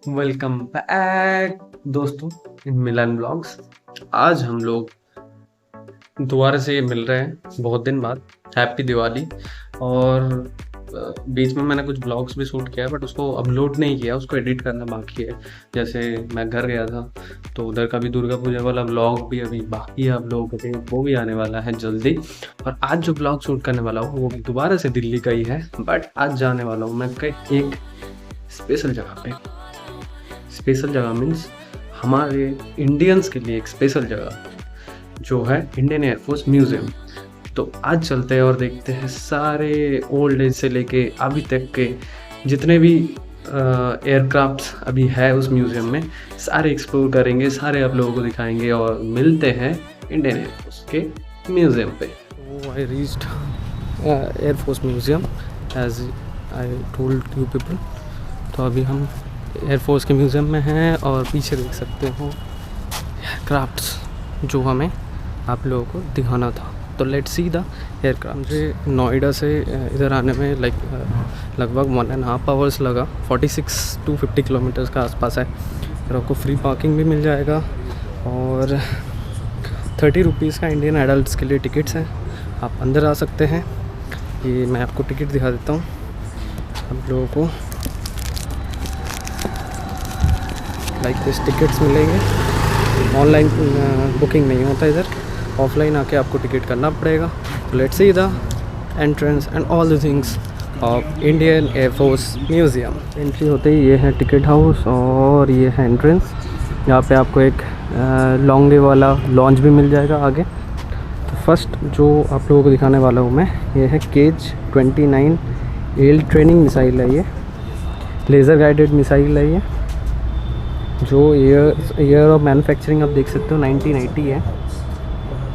Welcome back दोस्तों इन मिलन blogs. आज हम लोग दोबारा से मिल रहे हैं बहुत दिन बाद। हैप्पी दिवाली। और बीच में मैंने कुछ ब्लॉग्स भी शूट किया बट उसको अपलोड नहीं किया, उसको एडिट करना बाकी है। जैसे मैं घर गया था तो उधर का भी दुर्गा पूजा वाला ब्लॉग भी अभी बाकी है आप लोगों के लिए, वो भी आने वाला है जल्दी। और आज जो ब्लॉग शूट करने वाला हूँ वो भी दोबारा से दिल्ली का ही है, बट आज जाने वाला हूँ मैं एक स्पेशल जगह पे। स्पेशल जगह मीन्स हमारे इंडियंस के लिए एक स्पेशल जगह जो है इंडियन एयरफोर्स म्यूज़ियम। तो आज चलते हैं और देखते हैं सारे ओल्ड एज से लेके अभी तक के जितने भी एयरक्राफ्ट्स अभी है उस म्यूज़ियम में, सारे एक्सप्लोर करेंगे, सारे आप लोगों को दिखाएंगे और मिलते हैं इंडियन एयरफोर्स के म्यूज़ियम पे। I reached air force museum as I told you people. तो अभी हम एयरफोर्स के म्यूज़ियम में हैं और पीछे देख सकते हो एयरक्राफ्ट्स जो हमें आप लोगों को दिखाना था। तो लेट्स सी द एयरक्राफ्ट। मुझे नोएडा से इधर आने में लगभग 1.5 आवर्स लगा। 46 to 50 किलोमीटर्स का आसपास है। फिर आपको फ्री पार्किंग भी मिल जाएगा और 30 रुपीज़ का इंडियन एडल्ट्स के लिए टिकट्स हैं, आप अंदर आ सकते हैं। ये मैं आपको टिकट दिखा देता हूँ आप लोगों को। लाइक दिस टिकट्स मिलेंगे। ऑनलाइन बुकिंग नहीं होता इधर, ऑफलाइन आके आपको टिकट करना पड़ेगा। तो let's see the entrance and all the things of Indian air force museum. Entry होते ही ये है टिकट हाउस और ये है एंट्रेंस। यहाँ पे आपको एक लॉन्गे वाला लॉन्च भी मिल जाएगा आगे। तो फर्स्ट जो आप लोगों को दिखाने वाला हूँ मैं, ये है केज 29 एल ट्रेनिंग मिसाइल है। ये लेज़र गाइडेड मिसाइल है। ये जो ईयर ऑफ मैन्युफैक्चरिंग आप देख सकते हो 1980 है।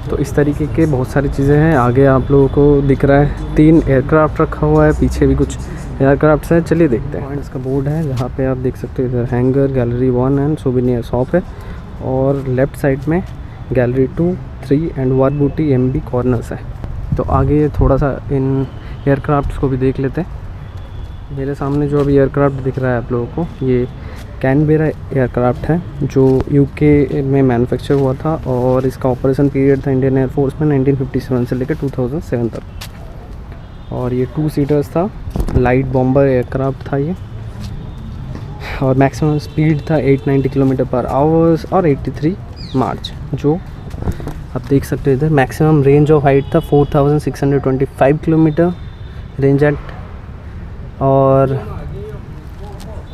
तो इस तरीके के बहुत सारी चीज़ें हैं। आगे आप लोगों को दिख रहा है 3 एयरक्राफ्ट रखा हुआ है, पीछे भी कुछ एयरक्राफ्ट्स हैं। चलिए देखते हैं। पॉइंट्स का बोर्ड है जहाँ पे आप देख सकते हो इधर hanger, gallery 1 and souvenir shop है। और लेफ़्ट साइड में गैलरी 2, 3 एंड वारबूटी MB कॉर्नर्स है। तो आगे थोड़ा सा इन एयरक्राफ्ट्स को भी देख लेते हैं। मेरे सामने जो अभी एयरक्राफ्ट दिख रहा है आप लोगों को, ये कैनबेरा एयरक्राफ्ट है जो UK में मैन्युफैक्चर हुआ था और इसका ऑपरेशन पीरियड था इंडियन एयरफोर्स में 1957 से लेकर 2007 तक। और ये 2 सीटर्स था, लाइट बॉम्बर एयरक्राफ्ट था ये। और मैक्सिमम स्पीड था 890 किलोमीटर पर आवर्स और 83 मार्च। जो आप देख सकते हो इधर मैक्सिमम रेंज ऑफ हाइट था 4625 किलोमीटर रेंज एट। और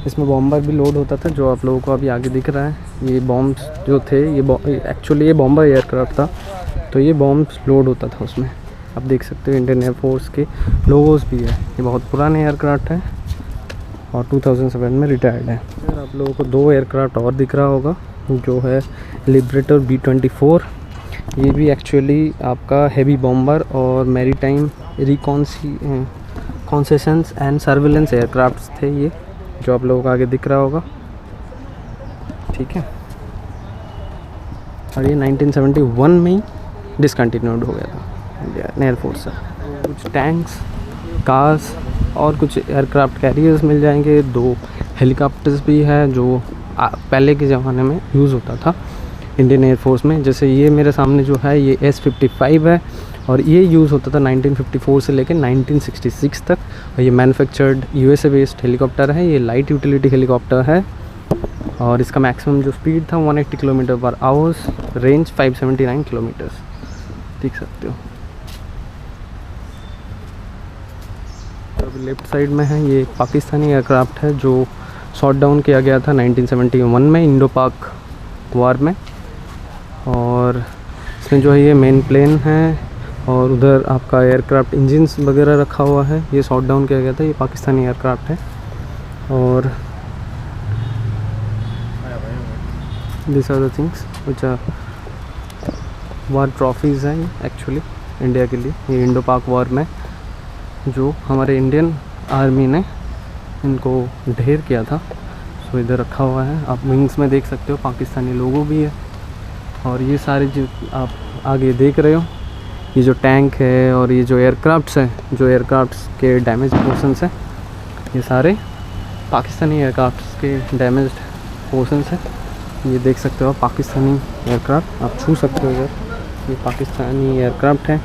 इसमें बॉम्बर भी लोड होता था जो आप लोगों को अभी आगे दिख रहा है। ये बॉम्ब्स जो थे ये एक्चुअली ये बॉम्बर एयरक्राफ्ट था, तो ये बॉम्ब्स लोड होता था उसमें। आप देख सकते हो इंडियन एयरफोर्स के लोगोस भी है। ये बहुत पुराने एयरक्राफ्ट है और 2007 में रिटायर्ड है। फिर आप लोगों को 2 एयरक्राफ्ट और दिख रहा होगा जो है लिबरेटर B-24। ये भी एक्चुअली आपका हैवी बॉम्बर और मैरीटाइम रिकॉन्सेशंस एंड सर्विलेंस एयरक्राफ्ट थे ये, जो आप लोगों को आगे दिख रहा होगा। ठीक है। और ये 1971 में ही डिसकंटिन्यूड हो गया था इंडियन एयरफोर्स से। कुछ टैंक्स, कार्स और कुछ एयरक्राफ्ट कैरियर्स मिल जाएंगे। 2 हेलीकॉप्टर्स भी है जो पहले के ज़माने में यूज़ होता था इंडियन एयरफोर्स में। जैसे ये मेरे सामने जो है ये S-55 है और ये यूज़ होता था 1954 से लेकर 1966 तक। और ये मैन्युफैक्चर्ड USA बेस्ड हेलीकॉप्टर है। ये लाइट यूटिलिटी हेलीकॉप्टर है और इसका मैक्सिमम जो स्पीड था 180 किलोमीटर पर आवर्स, रेंज 579 किलोमीटर्स देख सकते हो। तो लेफ्ट साइड में है ये पाकिस्तानी एयरक्राफ्ट है जो शॉट डाउन किया गया था 1971 में इंडो पाक वार में। और इसमें जो है ये मेन प्लेन है और उधर आपका एयरक्राफ्ट इंजन्स वगैरह रखा हुआ है। ये शॉट डाउन किया गया था, ये पाकिस्तानी एयरक्राफ्ट है। और this are the things which are war trophies हैं एक्चुअली इंडिया के लिए। ये इंडो पाक वॉर में जो हमारे इंडियन आर्मी ने इनको ढेर किया था, सो इधर रखा हुआ है। आप विंग्स में देख सकते हो पाकिस्तानी लोगो भी है। और ये सारे जो आप आगे देख रहे हो ये जो टैंक है और ये जो एयरक्राफ्ट्स हैं, जो एयरक्राफ्ट्स के डैमेज पोर्शंस हैं, ये सारे पाकिस्तानी एयरक्राफ्ट के डैमेज्ड पोर्शंस हैं। ये देख सकते हो पाकिस्तानी एयरक्राफ्ट, आप छू सकते हो इधर, ये पाकिस्तानी एयरक्राफ्ट है,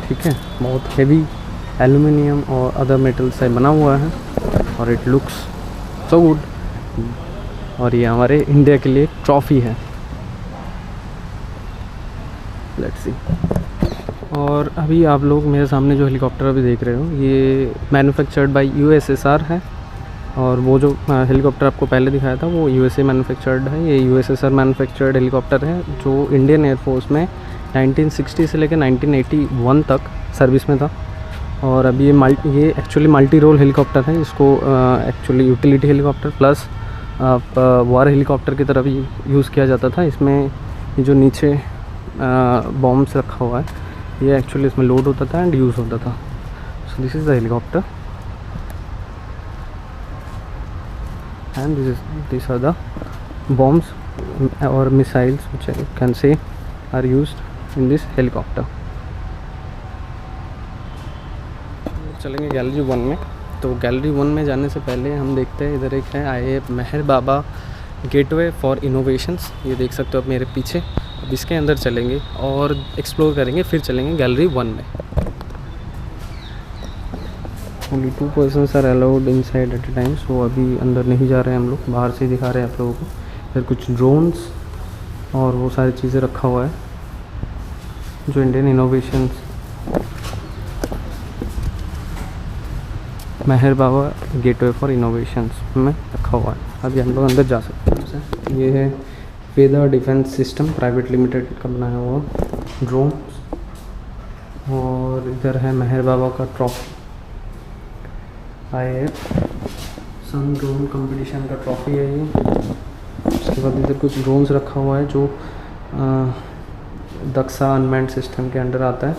ठीक है। बहुत हेवी एल्युमिनियम और अदर मेटल से बना हुआ है और इट लुक्स सो गुड। और ये हमारे इंडिया के लिए एक ट्रॉफ़ी है, लेट्स सी। और अभी आप लोग मेरे सामने जो हेलीकॉप्टर अभी देख रहे हो, ये मैन्युफैक्चर्ड बाय USSR है। और वो जो हेलीकॉप्टर आपको पहले दिखाया था वो USA मैन्युफैक्चर्ड है। ये USSR मैन्युफैक्चर्ड हेलीकॉप्टर है जो इंडियन एयरफोर्स में 1960 से लेकर 1981 तक सर्विस में था। और अभी ये एक्चुअली मल्टी रोल हेलीकॉप्टर है। इसको एक्चुअली यूटिलिटी हेलीकॉप्टर प्लस वार हेलीकॉप्टर की तरह भी यूज़ किया जाता था। इसमें ये जो नीचे बॉम्ब्स रखा हुआ है, ये एक्चुअली इसमें लोड होता था एंड यूज़ होता था। So this is the helicopter and this are the bombs और missiles which I can say are used in this helicopter. चलेंगे गैलरी 1 में। तो गैलरी 1 में जाने से पहले हम देखते हैं, इधर एक है IAF Meher Baba gateway for innovations. ये देख सकते हो आप मेरे पीछे। अब इसके अंदर चलेंगे और एक्सप्लोर करेंगे, फिर चलेंगे गैलरी 1 में। Only 2 persons are allowed inside at a time. So अभी अंदर नहीं जा रहे हैं हम लोग, बाहर से दिखा रहे हैं आप लोगों को। फिर कुछ ड्रोन्स और वो सारी चीज़ें रखा हुआ है जो Indian innovations Meher Baba gateway for innovations में रखा हुआ है। अभी हम लोग अंदर जा सकते हैं। ये है वेदा डिफेंस सिस्टम प्राइवेट लिमिटेड का बनाया हुआ ड्रोन। और इधर है मेहर बाबा का ट्रॉफी, IAF सन ड्रोन कंपटीशन का ट्रॉफी है ये। उसके बाद इधर कुछ ड्रोन्स रखा हुआ है जो दक्षा अनमैन्ड सिस्टम के अंडर आता है।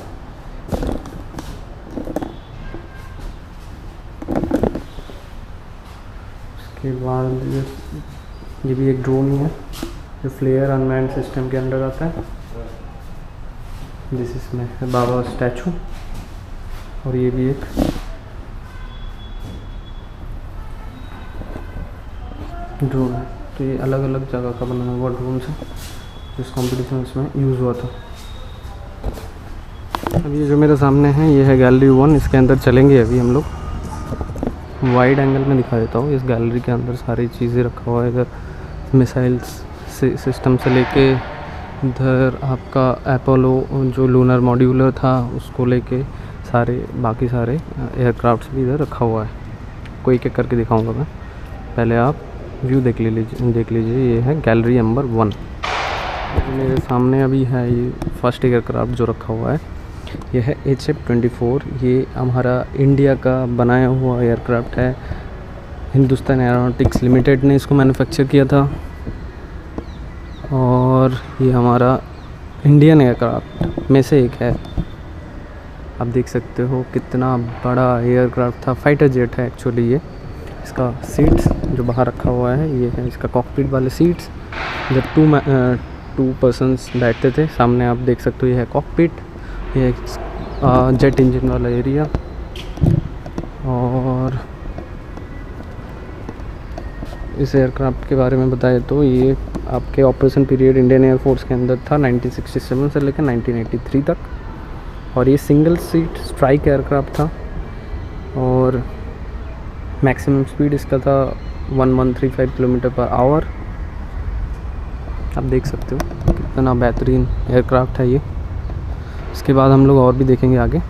उसके बाद ये भी एक ड्रोन ही है जो फ्लेयर अनमैन्ड सिस्टम के अंडर आता है। दिस इज में बाबा स्टैचू। और ये भी एक ड्रोन है। तो ये अलग अलग जगह का बना हुआ ड्रोन है जिस कॉम्पिटिशन में यूज़ हुआ था। अब ये जो मेरे सामने है ये है गैलरी 1। इसके अंदर चलेंगे अभी हम लोग। वाइड एंगल में दिखा देता हूँ। इस गैलरी के अंदर सारी चीज़ें रखा हुआ है। इधर मिसाइल्स सिस्टम से लेके इधर आपका अपोलो जो लूनर मॉड्यूलर था उसको लेके सारे बाकी सारे एयरक्राफ्ट्स भी इधर रखा हुआ है। कोई एक करके दिखाऊंगा मैं, पहले आप व्यू देख लीजिए। ये है गैलरी नंबर 1। मेरे सामने अभी है ये फर्स्ट एयरक्राफ्ट जो रखा हुआ है, ये है HF-24। ये हमारा इंडिया का बनाया हुआ एयरक्राफ्ट है। हिंदुस्तान एरोनॉटिक्स लिमिटेड ने इसको मैन्युफैक्चर किया था। और ये हमारा इंडियन एयरक्राफ्ट में से एक है। आप देख सकते हो कितना बड़ा एयरक्राफ्ट था। फाइटर जेट है एक्चुअली ये। इसका सीट्स जो बाहर रखा हुआ है ये है इसका कॉकपिट वाले सीट्स, जब 2 पर्सन्स बैठते थे। सामने आप देख सकते हो ये है कॉकपिट, ये जेट इंजन वाला एरिया। और इस एयरक्राफ्ट के बारे में बताएं तो ये आपके ऑपरेशन पीरियड इंडियन एयरफोर्स के अंदर था 1967 से लेकर 1983 तक। और ये सिंगल सीट स्ट्राइक एयरक्राफ्ट था और मैक्सिमम स्पीड इसका था 1135 किलोमीटर पर आवर। आप देख सकते हो कितना बेहतरीन एयरक्राफ्ट है ये। इसके बाद हम लोग और भी देखेंगे आगे।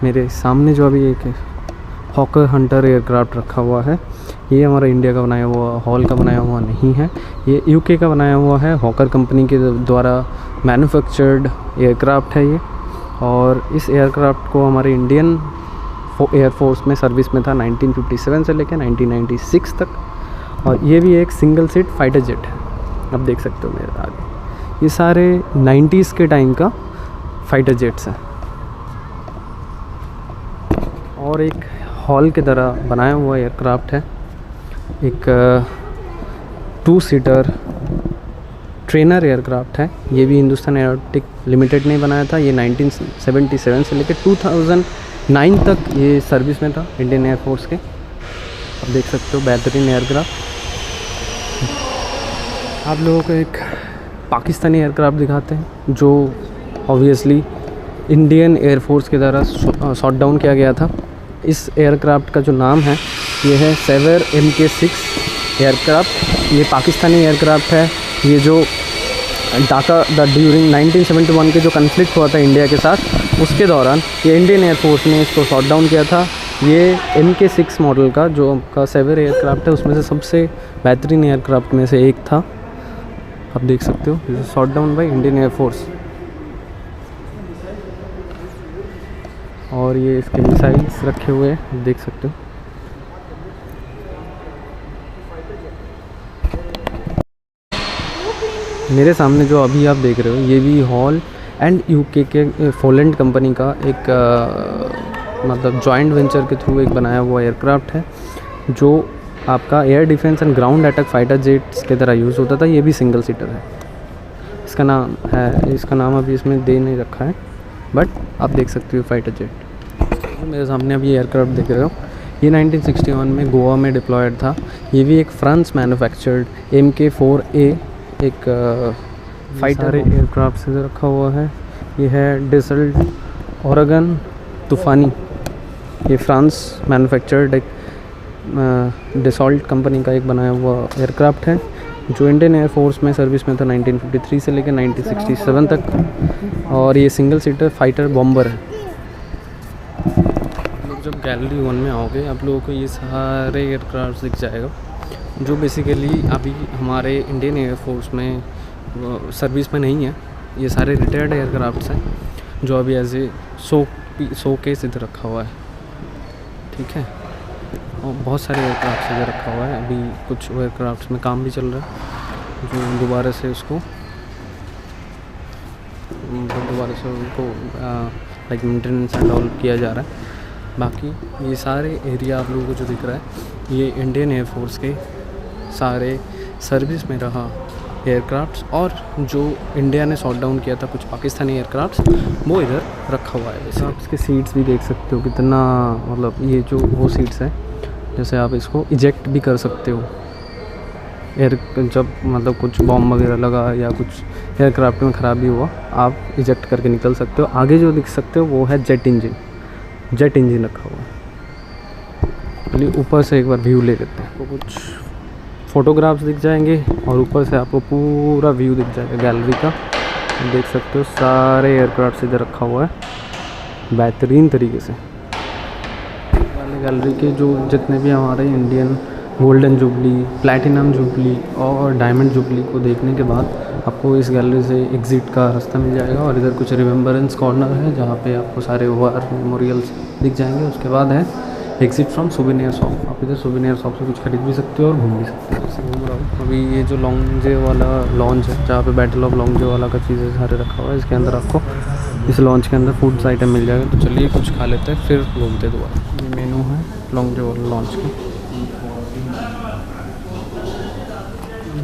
मेरे सामने जो अभी एक हॉकर हंटर एयरक्राफ्ट रखा हुआ है, ये हमारा इंडिया का बनाया हुआ हॉल का बनाया हुआ नहीं है, ये UK का बनाया हुआ है। हॉकर कंपनी के द्वारा मैन्युफैक्चर्ड एयरक्राफ्ट है ये। और इस एयरक्राफ्ट को हमारे इंडियन एयरफोर्स में सर्विस में था 1957 से लेकर 1996 तक। और ये भी एक सिंगल सीट फाइटर जेट है। आप देख सकते हो मेरे आगे, ये सारे 90s के टाइम का फाइटर जेट्स हैं। और एक हॉल की तरह बनाया हुआ एयरक्राफ्ट है, एक 2 सीटर ट्रेनर एयरक्राफ्ट है। ये भी हिंदुस्तान एरोनॉटिक्स लिमिटेड ने बनाया था। ये 1977 से लेकर 2009 तक ये सर्विस में था इंडियन एयरफोर्स के। आप देख सकते हो बेहतरीन एयरक्राफ्ट। आप लोगों को एक पाकिस्तानी एयरक्राफ्ट दिखाते हैं जो ऑब्वियसली इंडियन एयरफोर्स के द्वारा शॉट डाउन किया गया था। इस एयरक्राफ्ट का जो नाम है ये है सेवर MK6 एयरक्राफ्ट। ये पाकिस्तानी एयरक्राफ्ट है। ये जो ढाका ड्यूरिंग 1971 के जो कन्फ्लिक्ट हुआ था इंडिया के साथ, उसके दौरान ये इंडियन एयरफोर्स ने इसको शॉट डाउन किया था। ये MK6 मॉडल का जो आपका सेवर एयरक्राफ्ट है उसमें से सबसे बेहतरीन एयरक्राफ्ट में से एक था। आप देख सकते हो this is shot down by Indian air force. और ये इसके मिसाइल्स रखे हुए हैं, देख सकते हो। मेरे सामने जो अभी आप देख रहे हो ये भी हॉल एंड UK के फोलैंड कंपनी का एक मतलब जॉइंट वेंचर के थ्रू एक बनाया हुआ एयरक्राफ्ट है जो आपका air defence and ground attack fighter jets की तरह यूज़ होता था। ये भी सिंगल सीटर है। इसका नाम अभी इसमें दे नहीं रखा है, बट आप देख सकते हो फाइटर जेट। मेरे सामने अभी एयरक्राफ्ट देख रहे हो, ये 1961 में गोवा में डिप्लॉयड था। ये भी एक फ्रांस मैन्युफैक्चर्ड MK4A एक फाइटर एयरक्राफ्ट से रखा हुआ है। ये है डसल्ट ओरेगन तूफानी। ये फ्रांस मैन्युफैक्चर्ड एक डसॉल्ट कंपनी का एक बनाया हुआ एयरक्राफ्ट है जो इंडियन एयरफोर्स में सर्विस में था 1953 से लेकर 1967 तक। और ये सिंगल सीटर फाइटर बॉम्बर है। लोग जब गैलरी 1 में आओगे आप लोगों को ये सारे एयरक्राफ्ट दिख जाएगा जो बेसिकली अभी हमारे इंडियन एयरफोर्स में सर्विस में नहीं है। ये सारे रिटायर्ड एयरक्राफ्ट्स हैं जो अभी एज ए शो केस इधर रखा हुआ है, ठीक है। और बहुत सारे एयरक्राफ्ट इधर रखा हुआ है। अभी कुछ एयरक्राफ्ट्स में काम भी चल रहा है जो दोबारा से उनको लाइक मेंटेनेंस एंड ऑल किया जा रहा है। बाकी ये सारे एरिया आप लोगों को जो दिख रहा है ये इंडियन एयरफोर्स के सारे सर्विस में रहा एयरक्राफ्ट्स और जो इंडिया ने शॉट डाउन किया था कुछ पाकिस्तानी एयरक्राफ्ट्स वो इधर रखा हुआ है। एयरक्राफ्ट्स के सीट्स भी देख सकते हो कितना, मतलब ये जो वो सीट्स हैं जैसे आप इसको इजेक्ट भी कर सकते हो एयर जब मतलब कुछ बॉम्ब वगैरह लगा या कुछ एयरक्राफ्ट में ख़राबी हुआ आप इजेक्ट करके निकल सकते हो। आगे जो दिख सकते हो वो है जेट इंजन रखा हुआ है। चलिए ऊपर से एक बार व्यू ले लेते हैं। तो कुछ फ़ोटोग्राफ्स दिख जाएंगे और ऊपर से आपको पूरा व्यू दिख जाएगा गैलरी का। देख सकते हो सारे एयरक्राफ्ट इधर रखा हुआ है बेहतरीन तरीके से। गैलरी के जो जितने भी हमारे Indian golden jubilee, platinum jubilee और डायमंड जुबली को देखने के बाद आपको इस गैलरी से एग्ज़िट का रास्ता मिल जाएगा। और इधर कुछ रिमेम्बरेंस कॉर्नर है जहाँ पे आपको सारे वार मेमोरियल्स दिख जाएंगे। उसके बाद है एग्ज़िट फ्रॉम सोवेनियर शॉप। आप इधर सोवेनियर शॉप से कुछ खरीद भी सकते हो और घूम भी सकते हो। जैसे घूम रहा हूँ अभी ये जो लॉन्जे वाला लॉन्च है जहाँ पे बैटल ऑफ लॉन्जे वाला का चीज़ें सारे रखा हुआ है। इसके अंदर आपको इस लॉन्च के अंदर फूड्स आइटम मिल जाएगा। तो चलिए कुछ खा लेते हैं फिर घूमते दोबारा। ये मेनू है लॉन्जे वाला लॉन्च की।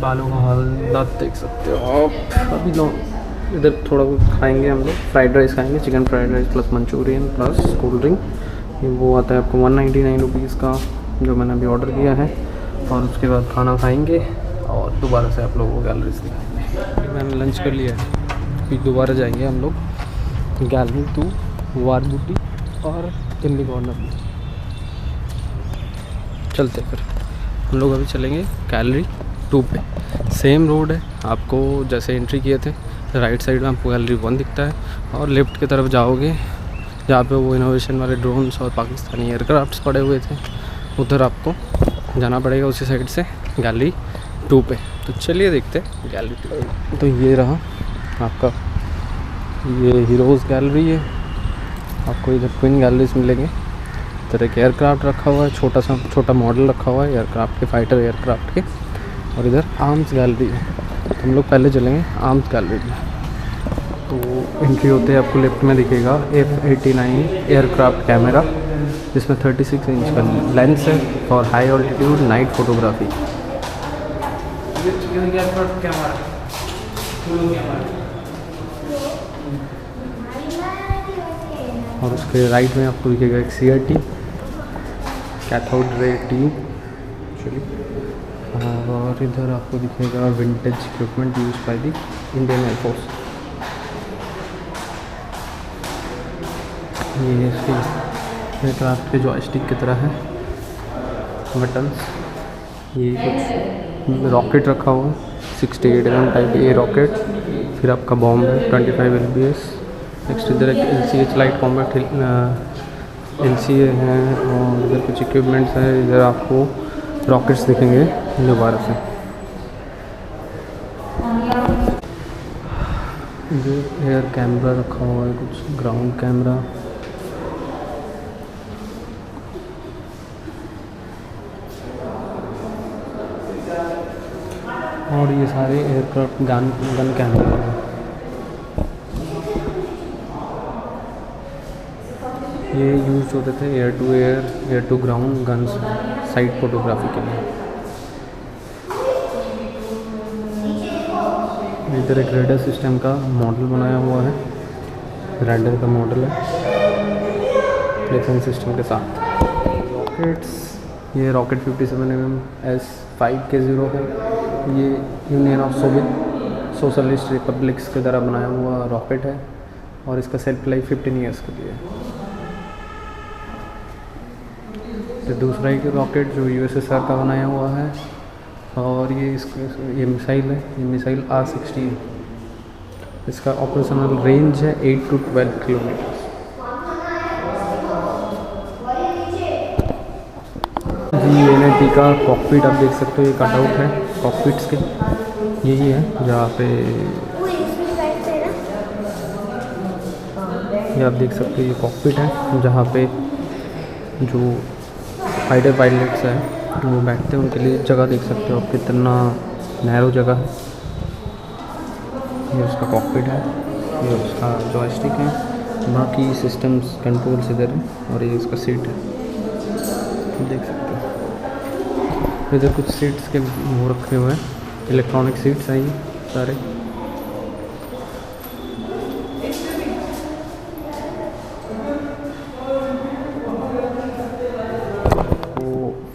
बालों का हालत देख सकते हो आप। अभी इधर थोड़ा कुछ खाएंगे हम लोग। फ्राइड राइस खाएंगे, chicken fried rice plus Manchurian plus cold drink. ये वो आता है आपको 199 रुपीज़ का जो मैंने अभी ऑर्डर किया है। और उसके बाद खाना खाएंगे और दोबारा से आप लोगों को गैलरी से दिखाएंगे। मैंने लंच कर लिया है, फिर दोबारा जाएंगे हम लोग गैलरी 2 वार बूटी और इमली कॉर्नर। चलते फिर हम लोग अभी चलेंगे गैलरी 2 पे। सेम रोड है, आपको जैसे एंट्री किए थे राइट साइड में आपको गैलरी 1 दिखता है और लेफ़्ट की तरफ जाओगे जहाँ पे वो इनोवेशन वाले ड्रोन्स और पाकिस्तानी एयरक्राफ्ट्स पड़े हुए थे उधर आपको जाना पड़ेगा उसी साइड से गैलरी 2 पे। तो चलिए देखते हैं गैलरी 2। तो ये रहा आपका ये हीरोज़ गैलरी है। आपको इधर ट्विन गैलरीज मिलेंगे। इधर एक एयरक्राफ्ट रखा हुआ है, छोटा मॉडल रखा हुआ है एयरक्राफ्ट के, फाइटर एयरक्राफ्ट के। और इधर आर्म्स गैलरी है। तो हम लोग पहले चलेंगे आर्म्स गैलरी में। तो एंट्री होते हैं आपको लेफ्ट में दिखेगा F-89 एयरक्राफ्ट कैमरा जिसमें 36 इंच का लेंस है for high altitude night photography. और उसके राइट में आपको दिखेगा एक CRT cathode ray tube actually, और इधर आपको दिखेगा vintage equipment use by the Indian air force. ये इसकी एयरक्राफ्ट के जॉयस्टिक की तरह है बटन्स। ये कुछ रॉकेट रखा हुआ है 68 mm टाइप ए रॉकेट, फिर आपका बॉम्ब है 25 LBS। नेक्स्ट इधर एक LCH लाइट कॉम्बैट LCA है, और इधर कुछ इक्विपमेंट्स है। इधर आपको रॉकेट्स दिखेंगे दोबारा से। इधर एयर कैमरा रखा हुआ है, कुछ ग्राउंड कैमरा। और ये सारे एयरक्राफ्ट गन कैमरा हैं। ये यूज होते थे air to air, air to ground guns sight photography के लिए। इधर एक रेडर सिस्टम का मॉडल बनाया हुआ है, रेडर का मॉडल है प्लेटफॉर्म सिस्टम के साथ। रॉकेट्स, ये रॉकेट 57 mm S5K0 है। ये यूनियन ऑफ सोशलिस्ट रिपब्लिक्स के द्वारा बनाया हुआ रॉकेट है, और इसका सेल्फ लाइफ 15 ईयर्स के लिए है। तो दूसरा एक रॉकेट जो USSR का बनाया हुआ है, और ये मिसाइल है, ये मिसाइल R60। इसका ऑपरेशनल रेंज है 8 to 12 किलोमीटर। GNAT का कॉकपिट आप देख सकते हो, ये कटआउट है कॉकपिट्स के। यही है जहाँ पे ये आप देख सकते हो, ये कॉकपिट है जहाँ पे जो फाइटर पायलट्स हैं वो बैठते हैं, उनके लिए जगह देख सकते हो आप, कितना नैरो जगह है। ये उसका कॉकपिट है, ये उसका जॉयस्टिक है, बाकी सिस्टम्स कंट्रोल्स इधर है, और ये उसका सीट है देख सकते हो। इधर कुछ सीट्स के वो रखे हुए हैं, इलेक्ट्रॉनिक सीट्स हैं ये सारे।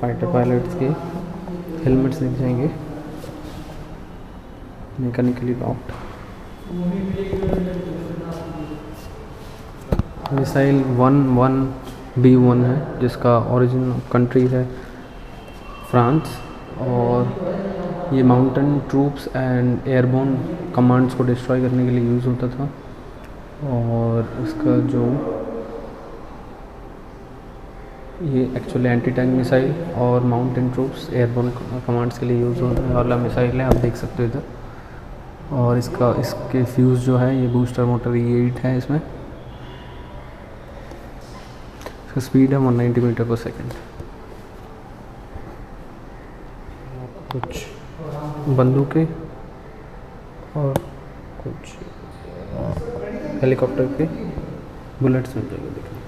फाइटर पायलट्स के हेलमेट्स दिख जाएंगे, मैकेनिकली लॉक्ड। मिसाइल 11B1 है, जिसका ओरिजिन कंट्री है फ्रांस, और ये mountain troops and airborne commands को डिस्ट्रॉय करने के लिए यूज़ होता था। और इसका जो ये एक्चुअली एंटी टैंक मिसाइल और माउंटेन ट्रूप्स एयरबोर्न कमांड्स के लिए यूज़ होने वाला मिसाइल है, आप देख सकते हो इधर। और इसके फ्यूज़ जो है, ये बूस्टर मोटर E8 है इसमें। इसका स्पीड है 190 मीटर पर सेकेंड। कुछ बंदूकें और कुछ हेलीकॉप्टर के बुलेट्स मिल जाएंगे देखने को।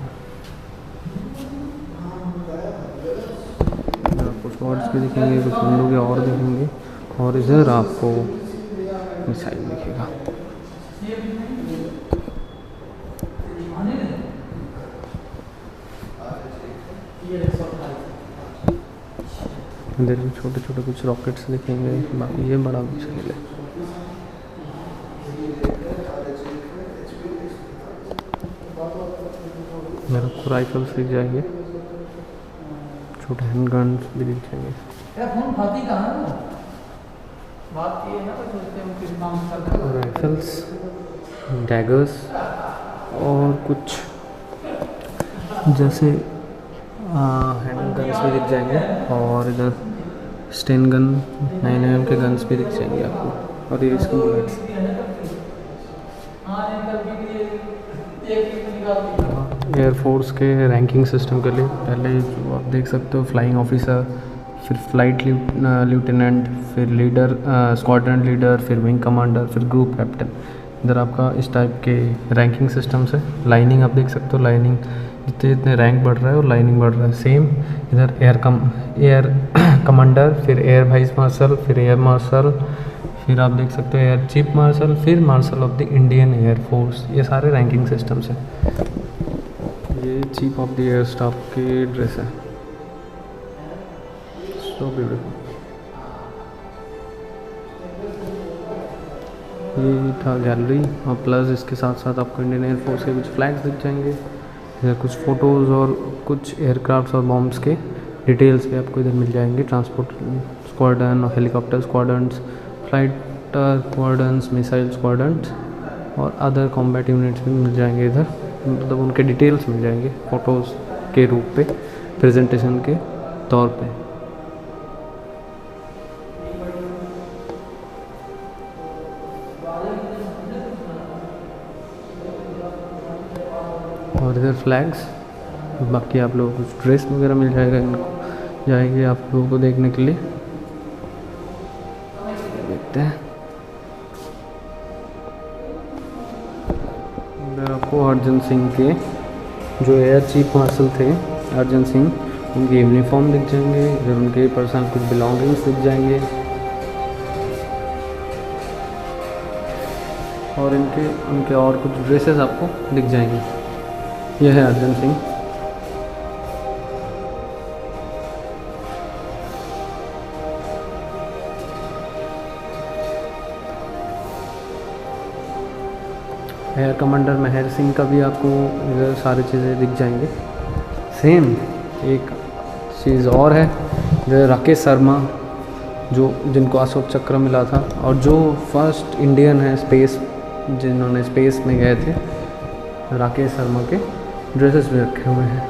कुछ वर्ड्स भी दिखेंगे, कुछ बंदूकें और दिखेंगे, और इधर आपको मिसाइल दिखेगा। इधर भी छोटे छोटे कुछ रॉकेट्स दिखेंगे, बाकी ये बड़ा मिसाइल है। मेरे को राइफल्स दिख जाएंगे, छोटे हैंड गन्स भी दिख जाएंगे। राइफल्स, डैगर्स, और कुछ जैसे हैंड गन्स भी दिख जाएंगे, और इधर स्टेन गन 9 mm के गन्स भी दिख जाएंगे आपको, और ये इसके बुलेट्स। एयरफोर्स के रैंकिंग सिस्टम के लिए पहले जो आप देख सकते हो, फ्लाइंग ऑफिसर, फिर फ्लाइट लेफ्टिनेंट, फिर लीडर, स्क्वाड्रन लीडर, फिर विंग कमांडर, फिर ग्रुप कैप्टन। इधर आपका इस टाइप के रैंकिंग सिस्टम से लाइनिंग आप देख सकते हो, लाइनिंग जितने जितने रैंक बढ़ रहा है और लाइनिंग बढ़ रहा है। सेम इधर एयर कमांडर, फिर एयर वाइस मार्शल, फिर एयर मार्शल, फिर आप देख सकते हो एयर चीफ मार्शल, फिर marshal of the Indian air force. ये सारे रैंकिंग सिस्टम्स हैं। ये chief of the air staff की ड्रेस है, सो ब्यूटीफुल। ये था गैलरी, और प्लस इसके साथ साथ आपको इंडियन एयरफोर्स के कुछ फ्लैग्स दिख जाएंगे, इधर कुछ फ़ोटोज़ और कुछ एयरक्राफ्ट्स और बॉम्ब्स के डिटेल्स भी आपको इधर मिल जाएंगे। ट्रांसपोर्ट स्क्वाड्रन और helicopter squadrons, fighter squadrons, missile squadrons और अदर कॉम्बैट यूनिट्स भी मिल जाएंगे इधर, मतलब उनके डिटेल्स मिल जाएंगे फ़ोटोज़ के रूप पे, प्रेजेंटेशन के तौर पे। और इधर फ्लैग्स, बाकी आप लोगों को कुछ ड्रेस वगैरह मिल जाएगा, इनको जाएंगे आप लोगों को देखने के लिए। देखते हैं इधर आपको अर्जन सिंह के जो एयर चीफ मार्शल थे, अर्जन सिंह, उनके यूनिफॉर्म दिख जाएंगे, इधर उनके पर्सनल कुछ बिलोंगिंग्स दिख जाएंगे और उनके और कुछ ड्रेसेस आपको दिख जाएंगे। यह है अर्जन सिंह। एयर कमांडर महर सिंह का भी आपको इधर सारी चीज़ें दिख जाएंगे। सेम एक चीज़ और है, इधर राकेश शर्मा जिनको अशोक चक्र मिला था और जो फर्स्ट इंडियन है जिन्होंने स्पेस में गए थे, राकेश शर्मा के ड्रेसेस भी रखे हुए हैं।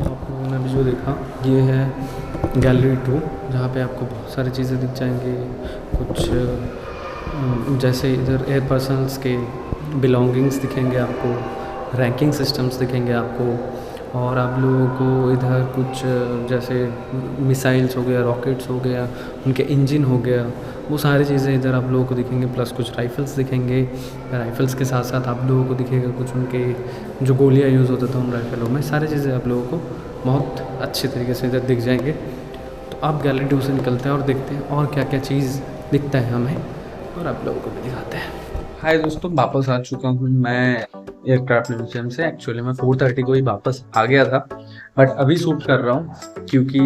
आप लोगों ने अभी जो देखा ये है गैलरी 2, जहाँ पे आपको बहुत सारी चीज़ें दिख जाएंगी। कुछ जैसे इधर एयर पर्सनल्स के बिलोंगिंग्स दिखेंगे आपको, रैंकिंग सिस्टम्स दिखेंगे आपको, और आप लोगों को इधर कुछ जैसे मिसाइल्स हो गया, रॉकेट्स हो गया, उनके इंजन हो गया, वो सारी चीज़ें इधर आप लोगों को दिखेंगे। प्लस कुछ राइफ़ल्स दिखेंगे, राइफ़ल्स के साथ साथ आप लोगों को दिखेगा कुछ उनके जो गोलियां यूज़ होता था उन राइफ़लों में, सारी चीज़ें आप लोगों को बहुत अच्छे तरीके से इधर दिख जाएंगे। तो आप गैलरी 2 से निकलते हैं और देखते हैं और क्या क्या चीज़ दिखता है हमें, और आप लोगों को भी दिखाते हैं। हाय दोस्तों, वापस आ चुका हूँ मैं एयरक्राफ्ट म्यूजियम से। एक्चुअली मैं 4:30 को ही वापस आ गया था, बट अभी शूट कर रहा हूँ क्योंकि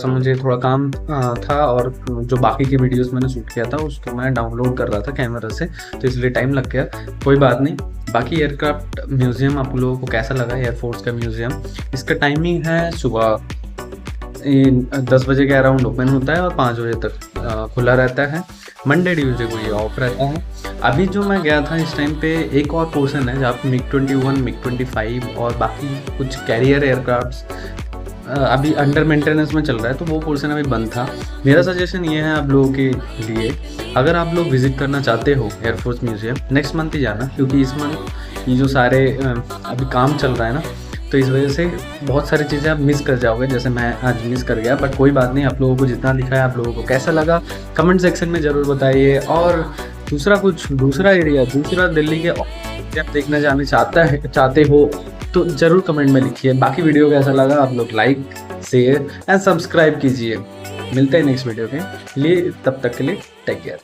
मुझे थोड़ा काम था, और जो बाकी की वीडियोस मैंने शूट किया था उसको मैं डाउनलोड कर रहा था कैमरा से, तो इसलिए टाइम लग गया। कोई बात नहीं। बाकी एयरक्राफ्ट म्यूजियम आप लोगों को कैसा लगा, एयरफोर्स का म्यूजियम? इसका टाइमिंग है सुबह 10 बजे के अराउंड ओपन होता है और 5 बजे तक खुला रहता है। मंडे ट्यूजडे को ये ऑफ रहता है। अभी जो मैं गया था इस टाइम पे एक और पोर्शन है जहाँ पे MiG-21, MiG-25 और बाकी कुछ कैरियर एयरक्राफ्ट्स अभी अंडर मेंटेनेंस में चल रहा है, तो वो पोर्शन अभी बंद था। मेरा सजेशन ये है आप लोगों के लिए, अगर आप लोग विजिट करना चाहते हो एयरफोर्स म्यूजियम, नेक्स्ट मंथ ही जाना, क्योंकि इस मंथ ये जो सारे अभी काम चल रहा है ना, तो इस वजह से बहुत सारी चीज़ें आप मिस कर जाओगे, जैसे मैं आज मिस कर गया। बट कोई बात नहीं, आप लोगों को जितना दिखा है आप लोगों को कैसा लगा कमेंट सेक्शन में ज़रूर बताइए। और दूसरा एरिया, दूसरा दिल्ली के आप देखना चाहते हो तो ज़रूर कमेंट में लिखिए। बाकी वीडियो कैसा लगा आप लोग लाइक, शेयर एंड सब्सक्राइब कीजिए। मिलते हैं नेक्स्ट वीडियो के लिए, तब तक के लिए टेक केयर।